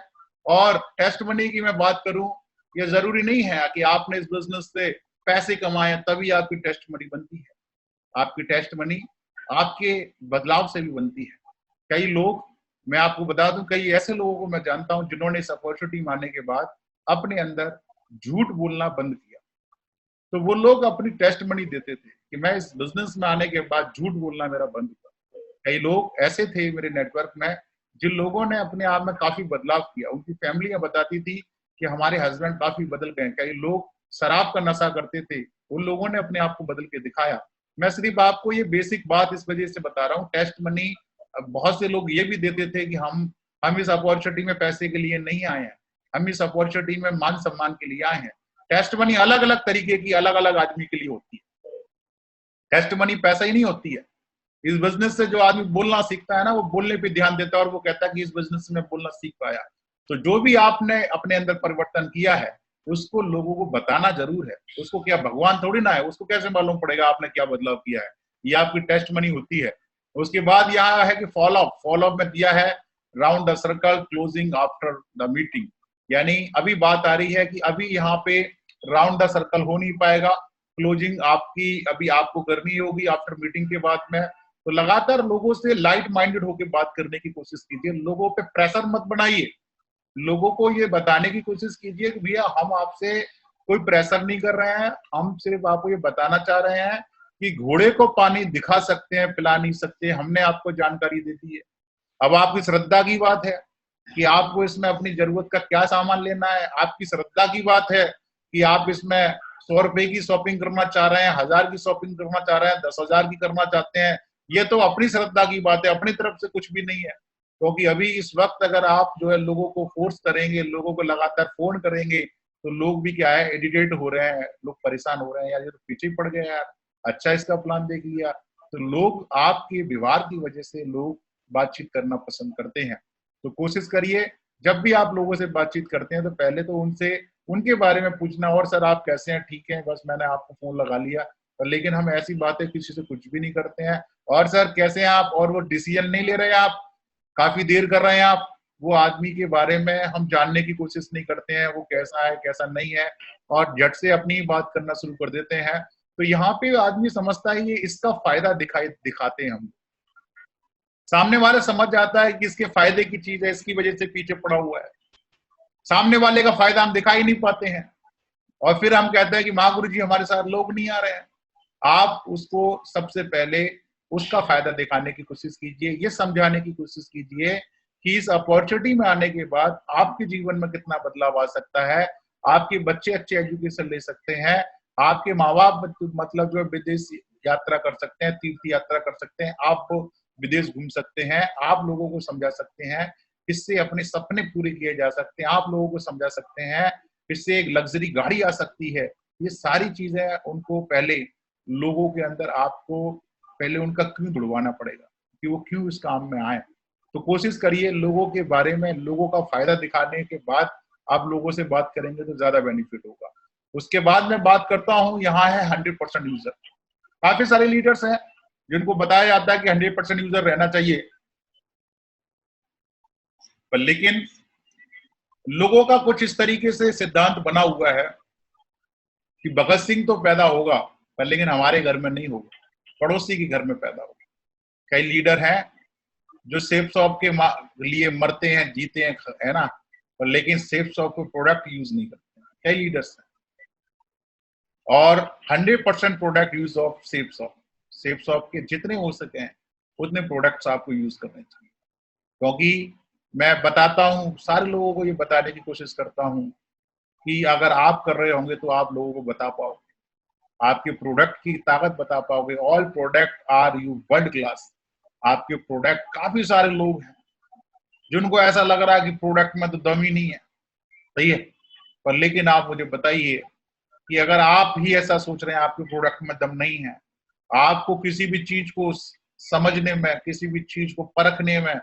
B: और टेस्ट मनी की मैं बात करूं, ये जरूरी नहीं है कि आपने इस बिजनेस से पैसे कमाए तभी आपकी टेस्ट मनी बनती है। आपकी टेस्ट मनी आपके बदलाव से भी बनती है। कई लोग, मैं आपको बता दूं, कई ऐसे लोगों को मैं जानता हूं जिन्होंने इस अपॉर्चुनिटी मानने के बाद अपने अंदर झूठ बोलना बंद किया। तो वो लोग अपनी टेस्ट मनी देते थे कि मैं इस बिजनेस में आने के बाद झूठ बोलना मेरा बंद हुआ। कई लोग ऐसे थे मेरे नेटवर्क में जिन लोगों ने अपने आप में काफी बदलाव किया। उनकी फैमिलियां बताती थी कि हमारे हस्बैंड काफी बदल गए। कई लोग शराब का नशा करते थे, उन लोगों ने अपने आप को बदल के दिखाया। मैं सिर्फ आपको ये बेसिक बात इस वजह से बता रहा हूँ। टेस्ट मनी बहुत से लोग ये भी देते थे कि हम इस अपॉर्चुनिटी में पैसे के लिए नहीं आए हैं, हम इस अपॉर्चुनिटी में मान सम्मान के लिए आए हैं। टेस्ट मनी अलग अलग तरीके की अलग अलग आदमी के लिए होती है। टेस्ट मनी पैसा ही नहीं होती है। इस बिजनेस से जो आदमी बोलना सीखता है ना, वो बोलने पे ध्यान देता है और वो कहता है कि इस बिजनेस में बोलना सीख पाया। तो जो भी आपने अपने अंदर परिवर्तन किया है, उसको लोगों को बताना जरूर है। उसको क्या भगवान थोड़ी ना है, उसको कैसे मालूम पड़ेगा आपने क्या बदलाव किया है? ये आपकी टेस्ट मनी होती है। उसके बाद यहाँ है कि फॉलोअप में दिया है round the circle closing after the meeting. यानी अभी बात आ रही है कि अभी यहाँ पे राउंड द सर्कल हो नहीं पाएगा, क्लोजिंग आपकी अभी आपको करनी होगी आफ्टर मीटिंग के बाद में। तो लगातार लोगों से लाइट माइंडेड होकर बात करने की कोशिश कीजिए। लोगों पे प्रेशर मत बनाइए। लोगों को ये बताने की कोशिश कीजिए कि भैया हम आपसे कोई प्रेशर नहीं कर रहे हैं, हम सिर्फ आपको ये बताना चाह रहे हैं कि घोड़े को पानी दिखा सकते हैं, पिला नहीं सकते। हमने आपको जानकारी दे दी है। अब आपकी श्रद्धा की बात है कि आपको इसमें अपनी जरूरत का क्या सामान लेना है। आपकी श्रद्धा की बात है कि आप इसमें 100 रुपए की शॉपिंग करना चाह रहे हैं, 1000 की शॉपिंग करना चाह रहे हैं, 10,000 की करना चाहते हैं। ये तो अपनी श्रद्धा की बात है, अपनी तरफ से कुछ भी नहीं है। क्योंकि अभी इस वक्त अगर आप जो है लोगों को फोर्स करेंगे, लोगों को लगातार फोन करेंगे, तो लोग भी क्या है इरिटेट हो रहे हैं, लोग परेशान हो रहे हैं, यार ये तो पीछे ही पड़ गए यार, अच्छा इसका प्लान देख लिया। तो लोग आपके व्यवहार की वजह से लोग बातचीत करना पसंद करते हैं। तो कोशिश करिए जब भी आप लोगों से बातचीत करते हैं तो पहले तो उनसे उनके बारे में पूछना, और सर आप कैसे हैं, ठीक है, बस मैंने आपको फोन लगा लिया। पर लेकिन हम ऐसी बातें किसी से कुछ भी नहीं करते हैं, और सर कैसे हैं आप, और वो डिसीजन नहीं ले रहे हैं आप, काफी देर कर रहे हैं आप, वो आदमी के बारे में हम जानने की कोशिश नहीं करते हैं, वो कैसा है कैसा नहीं है, और झट से अपनी बात करना शुरू कर देते हैं। तो यहाँ पे आदमी समझता है ये इसका फायदा दिखाते हैं हम। सामने वाले समझ जाता है कि इसके फायदे की चीज है, इसकी वजह से पीछे पड़ा हुआ है। सामने वाले का फायदा हम दिखा ही नहीं पाते हैं, और फिर हम कहते हैं कि महागुरु जी हमारे साथ लोग नहीं आ रहे हैं। आप उसको सबसे पहले उसका फायदा दिखाने की कोशिश कीजिए, ये समझाने की कोशिश कीजिए कि इस अपॉर्चुनिटी में आने के बाद आपके जीवन में कितना बदलाव आ सकता है, आपके बच्चे अच्छे एजुकेशन ले सकते हैं, आपके माँ बाप मतलब जो विदेश यात्रा कर सकते हैं, तीर्थ यात्रा कर सकते हैं, आप विदेश घूम सकते हैं, आप लोगों को समझा सकते हैं, इससे अपने सपने पूरे किए जा सकते हैं, आप लोगों को समझा सकते हैं, इससे एक लग्जरी गाड़ी आ सकती है। ये सारी चीजें उनको पहले लोगों के अंदर आपको पहले उनका क्यों जुड़वाना पड़ेगा कि वो क्यों इस काम में आए। तो कोशिश करिए लोगों के बारे में, लोगों का फायदा दिखाने के बाद आप लोगों से बात करेंगे तो ज्यादा बेनिफिट होगा। उसके बाद मैं बात करता हूं, यहाँ है 100% यूजर। काफी सारे लीडर्स हैं जिनको बताया जाता है कि 100% यूजर रहना चाहिए, पर लेकिन लोगों का कुछ इस तरीके से सिद्धांत बना हुआ है कि भगत सिंह तो पैदा होगा पर लेकिन हमारे घर में नहीं होगा, पड़ोसी के घर में पैदा होगा। कई लीडर हैं जो सेफ शॉप के लिए मरते हैं, जीते हैं, है ना, पर लेकिन सेफ शॉप को प्रोडक्ट यूज नहीं करते हैं। कई लीडर्स हैं। और 100% product use of safe shop, safe shop के जितने हो सके हैं उतने प्रोडक्ट्स आपको यूज करने चाहिए। क्योंकि मैं बताता हूँ, सारे लोगों को ये बताने की कोशिश करता हूँ कि अगर आप कर रहे होंगे तो आप लोगों को बता पाओगे, आपके प्रोडक्ट की ताकत बता पाओगे। All product are you world class. आपके प्रोडक्ट, काफी सारे लोग हैं जिनको ऐसा लग रहा है कि प्रोडक्ट में तो दम ही नहीं है, सही है, पर लेकिन आप मुझे बताइए कि अगर आप ही ऐसा सोच रहे हैं आपके प्रोडक्ट में दम नहीं है, आपको किसी भी चीज को समझने में, किसी भी चीज को परखने में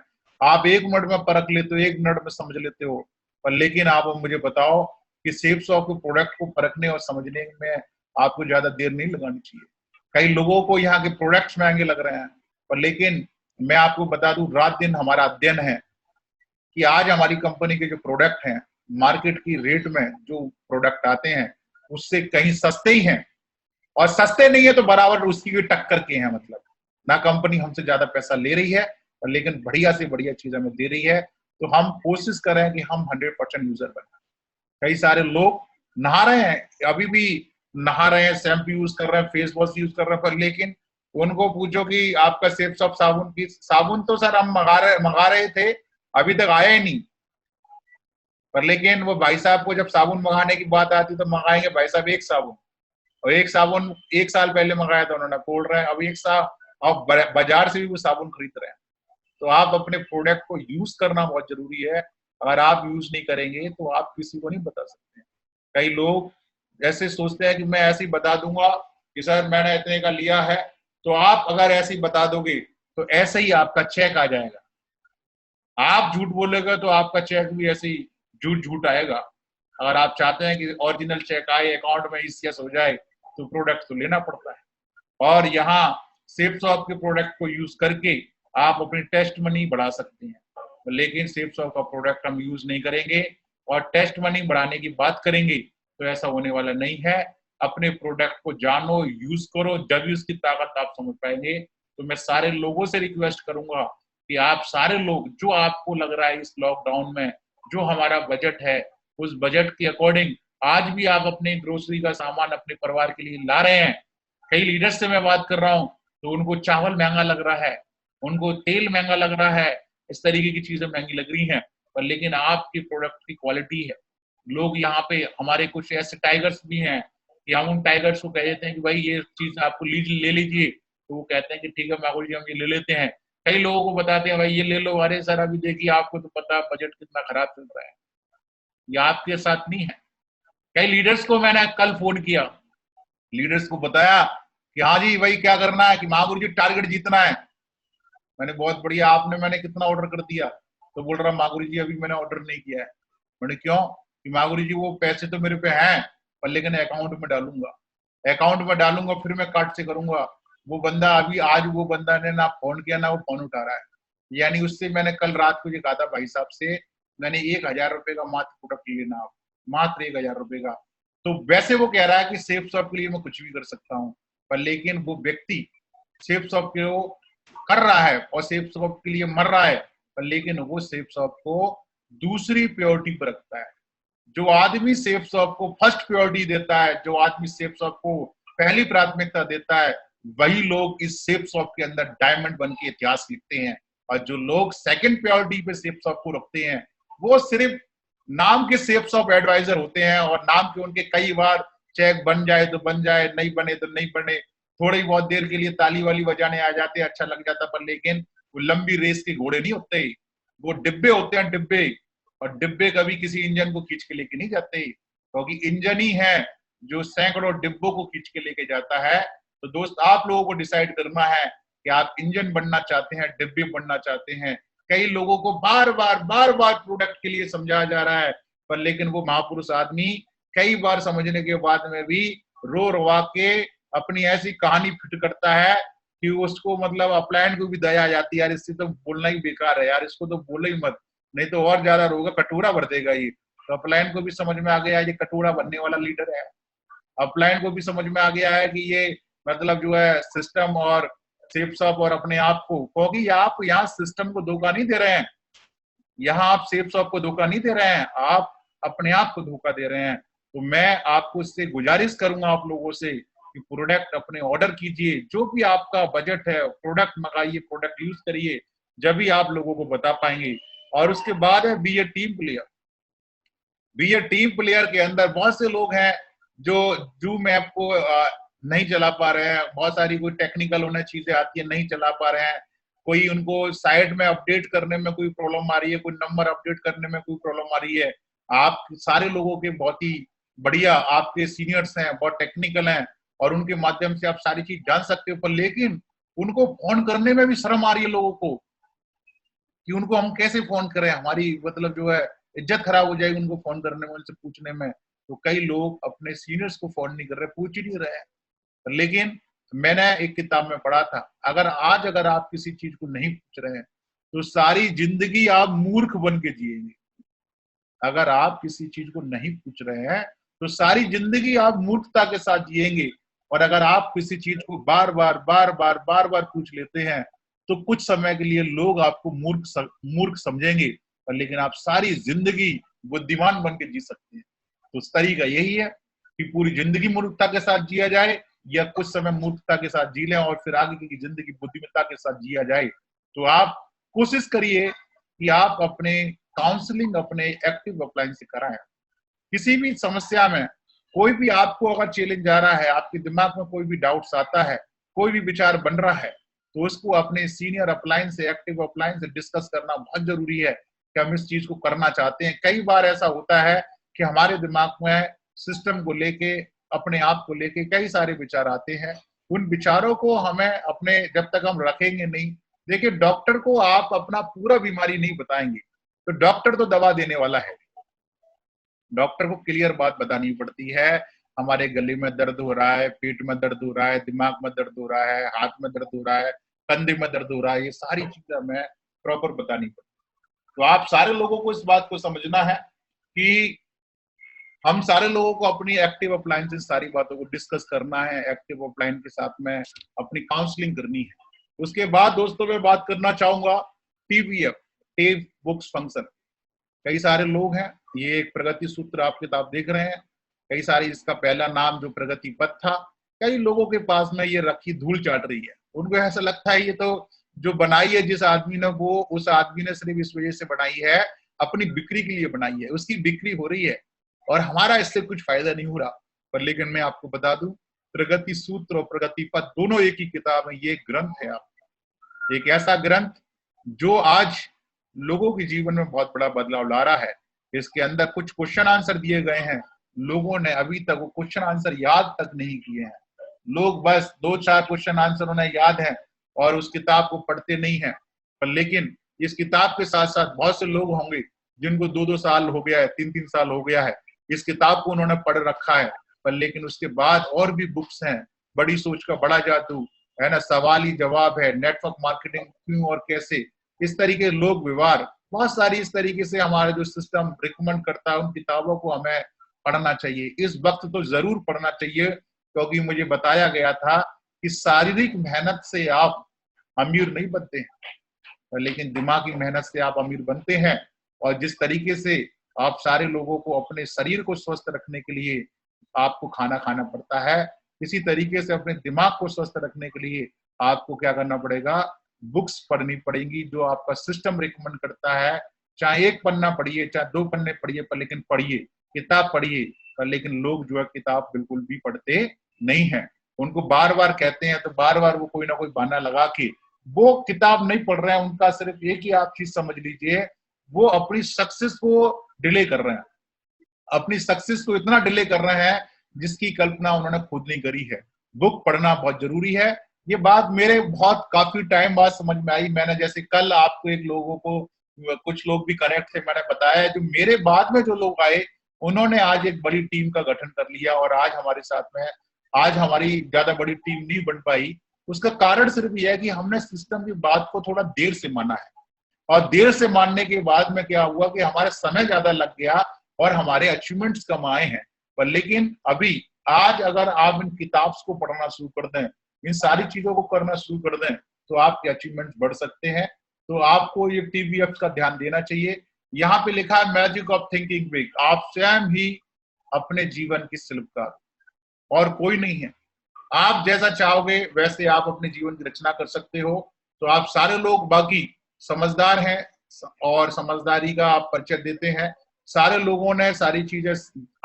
B: आप 1 मिनट में परख लेते हो, 1 मिनट में समझ लेते हो, पर लेकिन आप मुझे बताओ कि सेफ शॉप के प्रोडक्ट को परखने और समझने में आपको ज्यादा देर नहीं लगानी चाहिए। कई लोगों को यहाँ के प्रोडक्ट्स महंगे लग रहे हैं, पर लेकिन मैं आपको बता दूं, रात दिन हमारा अध्ययन है कि आज हमारी कंपनी के जो प्रोडक्ट हैं, मार्केट की रेट में जो प्रोडक्ट आते हैं उससे कहीं सस्ते ही हैं, और सस्ते नहीं है तो बराबर उसकी भी टक्कर के हैं। मतलब ना कंपनी हमसे ज्यादा पैसा ले रही है और लेकिन बढ़िया से बढ़िया चीज हमें दे रही है। तो हम कोशिश करें कि हम 100% यूजर बने। कई सारे लोग नहा रहे हैं, अभी भी नहा रहे हैं, शैम्पू यूज कर रहे हैं, फेस वॉश यूज कर रहे हैं, पर लेकिन उनको पूछो कि आपका सेफ शॉप साबुन की, साबुन तो सर हम मंगा रहे थे, अभी तक आया ही नहीं। पर लेकिन वो भाई साहब को जब साबुन मंगाने की बात आती तो मंगाएंगे भाई साहब एक साबुन, और एक साबुन 1 साल पहले मंगाया था उन्होंने, बोल रहे हैं अब 1 साल, अब बाजार से भी वो साबुन खरीद रहे हैं। तो आप अपने प्रोडक्ट को यूज करना बहुत जरूरी है। अगर आप यूज नहीं करेंगे तो आप किसी को नहीं बता सकते। कई लोग ऐसे सोचते हैं कि मैं ऐसे ही बता दूंगा कि सर मैंने इतने का लिया है, तो आप अगर ऐसे ही बता दोगे तो ऐसे ही आपका चेक आ जाएगा। आप झूठ बोलेगा तो आपका चेक भी ऐसे ही झूठ झूठ आएगा। अगर आप चाहते हैं कि ओरिजिनल चेक आए, अकाउंट में ईसीएस हो जाए, तो प्रोडक्ट तो लेना पड़ता है। और यहाँ सेफ शॉप के प्रोडक्ट को यूज करके आप अपनी टेस्ट मनी बढ़ा सकते हैं, लेकिन सेफ शॉप का प्रोडक्ट हम यूज नहीं करेंगे और टेस्ट मनी बढ़ाने की बात करेंगे तो ऐसा होने वाला नहीं है। अपने प्रोडक्ट को जानो, यूज करो, जब भी उसकी ताकत आप समझ पाएंगे। तो मैं सारे लोगों से रिक्वेस्ट करूंगा कि आप सारे लोग, जो आपको लग रहा है इस लॉकडाउन में जो हमारा बजट है, उस बजट के अकॉर्डिंग आज भी आप अपने ग्रोसरी का सामान अपने परिवार के लिए ला रहे हैं। कई लीडर्स से मैं बात कर रहा हूँ तो उनको चावल महंगा लग रहा है, उनको तेल महंगा लग रहा है, इस तरीके की चीजें महंगी लग रही हैं, पर लेकिन आपकी प्रोडक्ट की क्वालिटी है। लोग यहाँ पे, हमारे कुछ ऐसे टाइगर्स भी हैं कि हम उन टाइगर्स को कह देते हैं कि भाई ये चीज आपको ले लीजिए, तो वो कहते हैं कि ठीक है मागुर जी हम ये ले लेते हैं। कई लोगों को बताते हैं भाई ये ले लो, अरे सर अभी देखिए आपको तो पता बजट कितना खराब चल रहा है। ये आपके साथ नहीं है। कई लीडर्स को मैंने कल फोन किया, लीडर्स को बताया कि हाँ जी भाई क्या करना है, कि मागुर जी टारगेट जीतना है। मैंने बहुत बढ़िया, मैंने कितना ऑर्डर कर दिया, तो बोल रहा मागुरी जी अभी मैंने ऑर्डर नहीं किया है। मैंने क्यों, कि मागुरी जी वो पैसे तो मेरे पे हैं पर लेकिन अकाउंट में डालूंगा, अकाउंट में डालूंगा फिर मैं कार्ड से करूंगा। वो बंदा अभी, आज वो बंदा ने ना फोन किया ना वो फोन उठा रहा है। यानी उससे मैंने कल रात को ये कहा था भाई साहब से, मैंने 1000 रुपए का मात्र प्रोडक्ट लेना, आप मात्र 1000 रुपए का। तो वैसे वो कह रहा है कि सेफ शॉप के लिए मैं कुछ भी कर सकता हूँ, पर लेकिन वो व्यक्ति सेफ शॉप के कर रहा है और सेफ शॉप के लिए मर रहा है, पर लेकिन वो सेफ शॉप को दूसरी प्रायोरिटी पर रखता है। जो आदमी सेफ शॉप को फर्स्ट प्रायोरिटी देता है, जो आदमी सेफ शॉप को पहली प्राथमिकता देता है, वही लोग इस सेफ शॉप के अंदर डायमंड बन के इतिहास लिखते हैं। और जो लोग सेकंड प्रायोरिटी पे सेफ शॉप को रखते हैं, वो सिर्फ नाम के सेफ शॉप एडवाइजर होते हैं, और नाम के उनके कई बार चेक बन जाए तो बन जाए, नहीं बने तो नहीं बने, थोड़ी बहुत देर के लिए ताली वाली बजाने आ जाते हैं, अच्छा लग जाता, पर लेकिन वो लंबी रेस के घोड़े नहीं होते, वो डिब्बे होते हैं, डिब्बे। और डिब्बे कभी किसी इंजन को खींच के लेके नहीं जाते, क्योंकि इंजन ही है जो सैकड़ों डिब्बों को खींच के लेके जाता है। तो दोस्त, आप लोगों को डिसाइड करना है कि आप इंजन बनना चाहते हैं, डिब्बे बनना चाहते हैं। कई लोगों को बार बार प्रोडक्ट के लिए समझाया जा रहा है, पर लेकिन वो महापुरुष आदमी कई बार समझने के बाद में भी रो रवा के अपनी ऐसी कहानी फिट करता है कि उसको मतलब अपलायन को भी दया आ जाती है, यार इससे तो बोलना ही बेकार है, यार इसको तो बोलो ही मत, नहीं तो और ज्यादा रोगा, कटोरा भर देगा ये। तो अपलायन को भी समझ में आ गया ये कटोरा भरने वाला लीडर है। अपलायन को भी समझ में आ गया है कि ये मतलब जो है सिस्टम और सेफ शॉप और अपने आप को, क्योंकि आप यहाँ सिस्टम को धोखा नहीं दे रहे हैं, यहाँ आप सेफ शॉप को धोखा नहीं दे रहे हैं, आप अपने आप को धोखा दे रहे हैं। तो मैं आपको इससे गुजारिश करूंगा आप लोगों से कि प्रोडक्ट अपने ऑर्डर कीजिए, जो भी आपका बजट है प्रोडक्ट मंगाइए, प्रोडक्ट यूज करिए, जब भी आप लोगों को बता पाएंगे। और उसके बाद है बी ए टीम प्लेयर। बी ए टीम प्लेयर के अंदर बहुत से लोग हैं जो जूम ऐप को नहीं चला पा रहे हैं, बहुत सारी कोई टेक्निकल उन्हें चीजें आती है, नहीं चला पा रहे हैं, कोई उनको साइट में अपडेट करने में कोई प्रॉब्लम आ रही है, कोई नंबर अपडेट करने में कोई प्रॉब्लम आ रही है। आप सारे लोगों के बहुत ही बढ़िया आपके सीनियर्स हैं, बहुत टेक्निकल हैं, और उनके माध्यम से आप सारी चीज जान सकते हो, पर लेकिन उनको फोन करने में भी शर्म आ रही है लोगों को कि उनको हम कैसे फोन करें, हमारी मतलब जो है इज्जत खराब हो जाएगी उनको फोन करने में, उनसे पूछने में। तो कई लोग अपने सीनियर्स को फोन नहीं कर रहे, पूछ ही नहीं रहे हैं। लेकिन मैंने एक किताब में पढ़ा था, अगर आप किसी चीज को नहीं पूछ रहे हैं तो सारी जिंदगी आप मूर्ख बन के जिएंगे। अगर आप किसी चीज को नहीं पूछ रहे हैं तो सारी जिंदगी आप मूर्खता के साथ जिएंगे। और अगर आप किसी चीज को बार बार पूछ लेते हैं तो कुछ समय के लिए लोग आपको मूर्ख समझेंगे, पर लेकिन आप सारी जिंदगी बुद्धिमान बन के जी सकते हैं। तो उस तरीका यही है कि पूरी जिंदगी मूर्खता के साथ जिया जाए, या कुछ समय मूर्खता के साथ जी लें और फिर आगे की जिंदगी बुद्धिमत्ता के साथ जिया जाए। तो आप कोशिश करिए कि आप अपने काउंसलिंग अपने एक्टिव अपलायंस से कराएं। किसी भी समस्या में कोई भी आपको अगर चैलेंज आ रहा है, आपके दिमाग में कोई भी डाउट्स आता है, कोई भी विचार बन रहा है, तो उसको अपने सीनियर अपलायंस से, एक्टिव अपलायंस से डिस्कस करना बहुत जरूरी है कि हम इस चीज को करना चाहते हैं। कई बार ऐसा होता है कि हमारे दिमाग में सिस्टम को लेके, अपने आप को लेके कई सारे विचार आते हैं। उन विचारों को हमें अपने जब तक हम रखेंगे नहीं, देखिए डॉक्टर को आप अपना पूरा बीमारी नहीं बताएंगे तो डॉक्टर तो दवा देने वाला है, डॉक्टर को क्लियर बात बतानी पड़ती है, हमारे गले में दर्द हो रहा है, पेट में दर्द हो रहा है, दिमाग में दर्द हो रहा है, हाथ में दर्द हो रहा है, कंधे में दर्द हो रहा है, ये सारी चीजें हमें प्रॉपर बतानी पड़ती है। तो आप सारे लोगों को इस बात को समझना है कि हम सारे लोगों को अपनी एक्टिव अपलायन से सारी बातों को डिस्कस करना है, एक्टिव अपलायन के साथ में अपनी काउंसलिंग करनी है। उसके बाद दोस्तों मैं बात करना चाहूंगा TBF, टेप बुक्स फंक्शन। कई सारे लोग हैं, ये एक प्रगति सूत्र आप किताब देख रहे हैं, कई सारी, इसका पहला नाम जो प्रगति पथ था, कई लोगों के पास में ये रखी धूल चाट रही है। उनको ऐसा लगता है ये तो जो बनाई है जिस आदमी ने, वो उस आदमी ने सिर्फ इस वजह से बनाई है, अपनी बिक्री के लिए बनाई है, उसकी बिक्री हो रही है और हमारा इससे कुछ फायदा नहीं हो रहा। पर लेकिन मैं आपको बता दूं, प्रगति सूत्र और प्रगति पथ दोनों एक ही किताब है। ये ग्रंथ है आपका, एक ऐसा ग्रंथ जो आज लोगों के जीवन में बहुत बड़ा बदलाव ला रहा है। इसके अंदर कुछ क्वेश्चन आंसर दिए गए हैं, लोगों ने अभी तक वो क्वेश्चन आंसर याद तक नहीं किए हैं। लोग बस 2-4 क्वेश्चन आंसर उन्हें याद है और उस किताब को पढ़ते नहीं है। पर लेकिन इस किताब के साथ साथ बहुत से लोग होंगे जिनको 2-2 साल हो गया है, 3-3 साल हो गया है, इस किताब को उन्होंने पढ़ रखा है। पर लेकिन उसके बाद और भी बुक्स हैं, बड़ी सोच का बड़ा जादू है ना, सवाली जवाब है, नेटवर्क मार्केटिंग क्यों और कैसे, इस तरीके लोग व्यवहार, बहुत सारी इस तरीके से हमारा जो सिस्टम रिकमेंड करता है, उन किताबों को हमें पढ़ना चाहिए। इस वक्त तो जरूर पढ़ना चाहिए, क्योंकि मुझे बताया गया था कि शारीरिक मेहनत से आप अमीर नहीं बनते हैं, लेकिन दिमागी मेहनत से आप अमीर बनते हैं। और जिस तरीके से आप सारे लोगों को अपने शरीर को स्वस्थ रखने के लिए आपको खाना खाना पड़ता है, इसी तरीके से अपने दिमाग को स्वस्थ रखने के लिए आपको क्या करना पड़ेगा, बुक्स पढ़नी पड़ेंगी जो आपका सिस्टम रिकमेंड करता है। चाहे 1 पन्ना पढ़िए, चाहे 2 पन्ने पढ़िए, पर लेकिन पढ़िए, किताब पढ़िए। पर लेकिन लोग जो है किताब बिल्कुल भी पढ़ते नहीं है। उनको बार बार कहते हैं तो बार बार वो कोई ना कोई बहाना लगा के वो किताब नहीं पढ़ रहे हैं। उनका सिर्फ एक ही आप चीज समझ लीजिए, वो अपनी सक्सेस को डिले कर रहे हैं, अपनी सक्सेस को इतना डिले कर रहे हैं जिसकी कल्पना उन्होंने खुद नहीं करी है। बुक पढ़ना बहुत जरूरी है। ये बात मेरे बहुत काफी टाइम बाद समझ में आई। मैंने जैसे कल आपको एक लोगों को, कुछ लोग भी कनेक्ट थे, मैंने बताया जो मेरे बाद में जो लोग आए उन्होंने आज एक बड़ी टीम का गठन कर लिया और आज हमारे साथ में, आज हमारी ज्यादा बड़ी टीम नहीं बन पाई। उसका कारण सिर्फ यह है कि हमने सिस्टम की बात को थोड़ा देर से माना है, और देर से मानने के बाद में क्या हुआ कि हमारा समय ज्यादा लग गया और हमारे अचीवमेंट्स कम आए हैं। पर लेकिन अभी आज अगर आप इन किताब्स को पढ़ना शुरू कर दें, इन सारी चीजों को करना शुरू कर दें, तो आपके अचीवमेंट्स बढ़ सकते हैं। तो आपको ये TBF का ध्यान देना चाहिए। यहाँ पे लिखा है मैजिक ऑफ थिंकिंग बिग। आप स्वयं ही अपने जीवन की शिल्पकार, और कोई नहीं है। आप जैसा चाहोगे वैसे आप अपने जीवन की रचना कर सकते हो। तो आप सारे लोग बाकी समझदार हैं और समझदारी का आप परिचय देते हैं। सारे लोगों ने सारी चीजें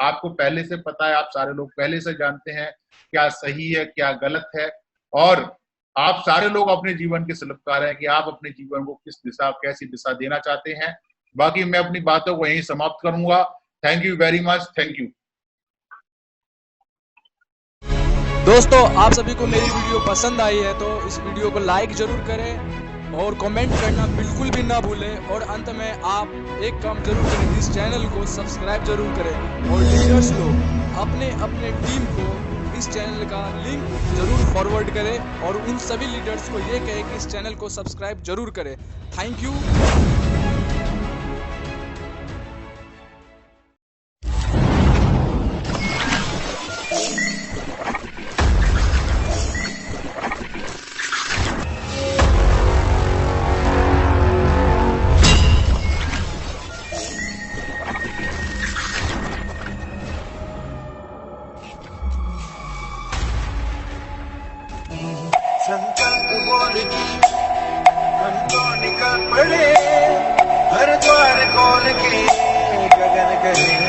B: आपको पहले से पता है, आप सारे लोग पहले से जानते हैं क्या सही है क्या गलत है, और आप सारे लोग अपने जीवन के शिल्पकार हैं कि आप अपने जीवन को किस दिशा, कैसी दिशा देना चाहते हैं। बाकी मैं अपनी बातों को यहीं समाप्त करूंगा। Thank you very much. Thank you
A: दोस्तों, आप सभी को मेरी वीडियो पसंद आई है तो इस वीडियो को लाइक जरूर करें और कमेंट करना बिल्कुल भी ना भूलें। और अंत में आप एक काम जरूर करें, इस चैनल को सब्सक्राइब जरूर करें। और लीडर्स लोग अपने अपने टीम को इस चैनल का लिंक जरूर फॉरवर्ड करें और उन सभी लीडर्स को ये कहें कि इस चैनल को सब्सक्राइब जरूर करें। Thank you.
C: संकल्प बोल की मन को निकल पड़े, हर द्वार खोल के गगन करे।